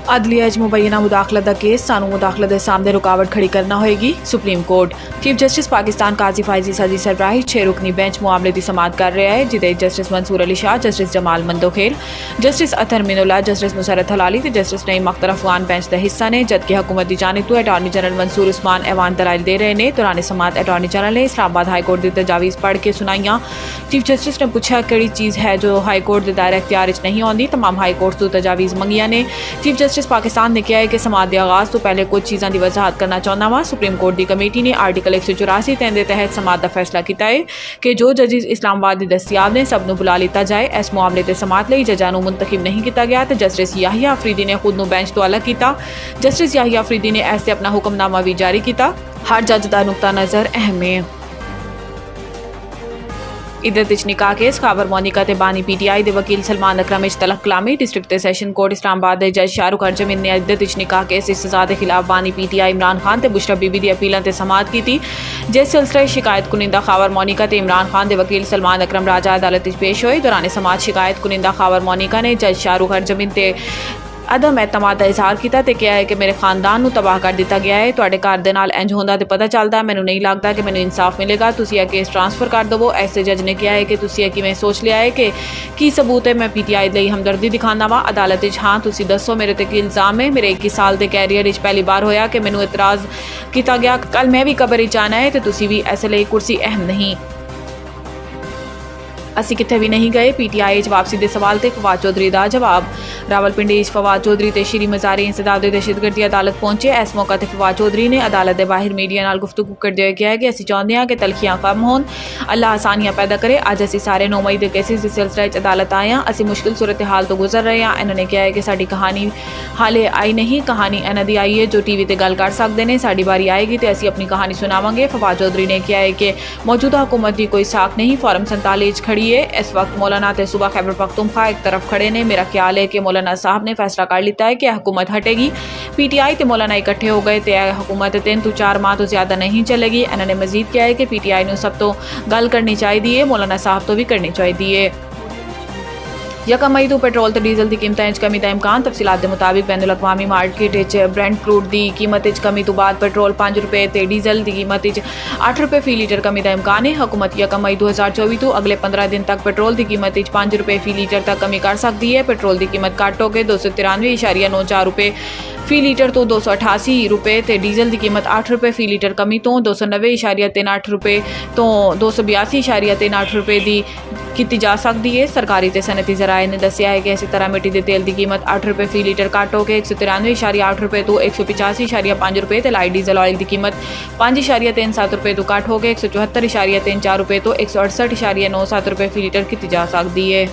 अदलिया च मुबैना मुदाखलत का केस सानू मुदाखलत के सामने रुकावट खड़ी करना होएगी। Supreme court chief justice Pakistan Qazi Faez सदी सरबराही 6 रुकनी बेंच मामले की समाअत कर रहा है, जिदे justice Mansoor Ali Shah, justice Jamal Mandokhel, justice Athar Minallah, justice Musarrat Hilali ते जस्टिस नईम अख्तर अफगान बेंच का हिस्सा ने, जबकि हुकूमत की जानिब तो अटार्नी जनरल मंसूर उस्मान ऐवान दलाइल दे रहे हैं। दौरान समाअत अटार्नी जनरल ने इस्लामाबाद हाईकोर्ट की तजावीज़ पढ़ के सुनाइयां। चीफ जस्टिस ने पूछा किहड़ी चीज़ है जो हाईकोर्ट के दायरे इख्तियार च नहीं आती। तमाम हाईकोर्ट तो तजावीज़ मंगिया ने। चीफ जस्टिस पाकिस्तान ने कहा है कि समाअत के आगाज़ तो पहले कुछ चीज़ों की वजाहत करना चाहता वा। सुप्रीम कोर्ट की कमेटी ने आर्टिकल 184 के तहत समाअत का फैसला किया है कि जो जजिज इस्लामाबाद के दस्तियाब ने सब नूं बुला लिया जाए। इस मामले के समाअत लई जजां नूं मुंतखब नहीं किया गया तो जस्टिस याहिया अफरीदी ने खुद नूं बेंच तो अलग किया। जस्टिस याहिया अफरीदी ने ऐसे अपना हुक्मनामा भी जारी किया। हर जज का नुक्ता नज़र अहम है। इधर निकाह केस खाबर मोनिका ते बानी PTI के वकील सलमान अकरम तलक कलामी। डिस्ट्रिक्ट ते सैशन कोर्ट इस्लामाबाद के जज शाहरुख हरजमीन ने इद्दत निकाह केस इस सज़ा के खिलाफ बानी PTI इमरान खान ते बुशरा बीबी की अपीलों से समाअत की। जिस सिलसिले शिकायत कुनिंदा खाबर मोनिका ते इमरान खान के वकील सलमान अकरम राजा अदालत पेश होए। दौरान समाअत शिकायत कुनिंदा खाबर मोनिका ने जज शाहरुख हरजमीन ते अदम एतमाद का इजहार किया तो कहा है कि मेरे खानदान को तबाह कर दिता गया है। तुहाडे घर दे नाल इंज होंदा तो पता चलता, मैनू नहीं लगता कि मैनू इंसाफ मिलेगा। तुसीं यह केस ट्रांसफर कर दवो। ऐसे जज ने कहा है कि तुसीं किवें सोच लिया है कि की सबूत है मैं PTI लई हमदर्दी दिखाना वा। अदालत हाँ तुसीं दसो मेरे ते की इल्ज़ाम है। मेरे 21 साल के कैरियर पहली बार होया कि मैनू इतराज़ किया गया। कल मैं भी कबर च आना है तो तुसीं भी इस लई कुर्सी अहम नहीं। असी कित्थे भी नहीं गए। PTI वापसी के सवाल ते फवाद चौधरी का जवाब। रावलपिंडी फवाद चौधरी ते श्री मज़ारी इंसदाद दे दहशतगर्दी अदालत पहुंचे। इस मौके पर फवाद चौधरी ने अदालत के बाहर मीडिया नाल गुफ्तगू करते हुए कहा कि असी चाहते हैं कि तलखियां कम होन, अल्लाह आसानियां पैदा करे। अज असी सारे 9 मई के केसेस के सिलसिले अदालत आए हैं। असी मुश्किल सूरत हाल तो गुजर रहे हैं। इन्होंने कहा है कि साडी कहानी हाले आई नहीं, कहानी इन्हां दी आई है जो TV ते गल कर सकते हैं। साडी बारी आएगी तो असी अपनी कहानी सुनावांगे। फवाद चौधरी ने कहा है कि मौजूदा हुकूमत की कोई साख नहीं, फॉर्म 47 खड़ी है। इस वक्त मौलाना ते सूबा खैबर पख्तूनख्वा एक तरफ खड़े ने। मेरा ख्याल है कि मौलाना साहब ने फैसला कर लिया है कि हुकूमत हटेगी। PTI ते मौलाना इकट्ठे हो गए तो हुकूमत 3 to 4 माह तो ज़्यादा नहीं चलेगी। इन्होंने मजीद किया है कि PTI ने सब तो गल करनी चाहिए, मौलाना साहब तो भी करनी चाहिए। 1 मई तो पेट्रोल तो डीजल की कीमतें कमी का इम्कान। तफसीलात के मुताबिक बैनुल अक़वामी मार्केट ब्रेंट क्रूड की कीमत कमी तो बाद पेट्रोल 5 रुपये तो डीजल की कीमत 8 रुपये फी लीटर कमी का इम्कान है। हुकूमत 1 मई 2024 तो अगले 15 दिन तक पेट्रोल की कीमत 5 रुपये फी लीटर तक कमी कर सकती है। पेट्रोल की कीमत घट होकर 293.94 रुपये फी लीटर तो 288 रुपये तो डीजल की कीमत 8 रुपये फी लीटर कमी तो 290.38 रुपये तो 282.38 रुपये की जा सकती है। सरकारी ते सनती जराए ने दसिया है कि इसी तरह मिट्टी के तेल की कीमत 8 रुपये फी लीटर घट होकर 193.8 रुपये तो 185.5 रुपये तो लाइट डीजल ऑयल की कीमत 5.37 रुपये तो घट होकर 174.34 रुपये तो 168.97 रुपये फी लीटर की जा सकती है।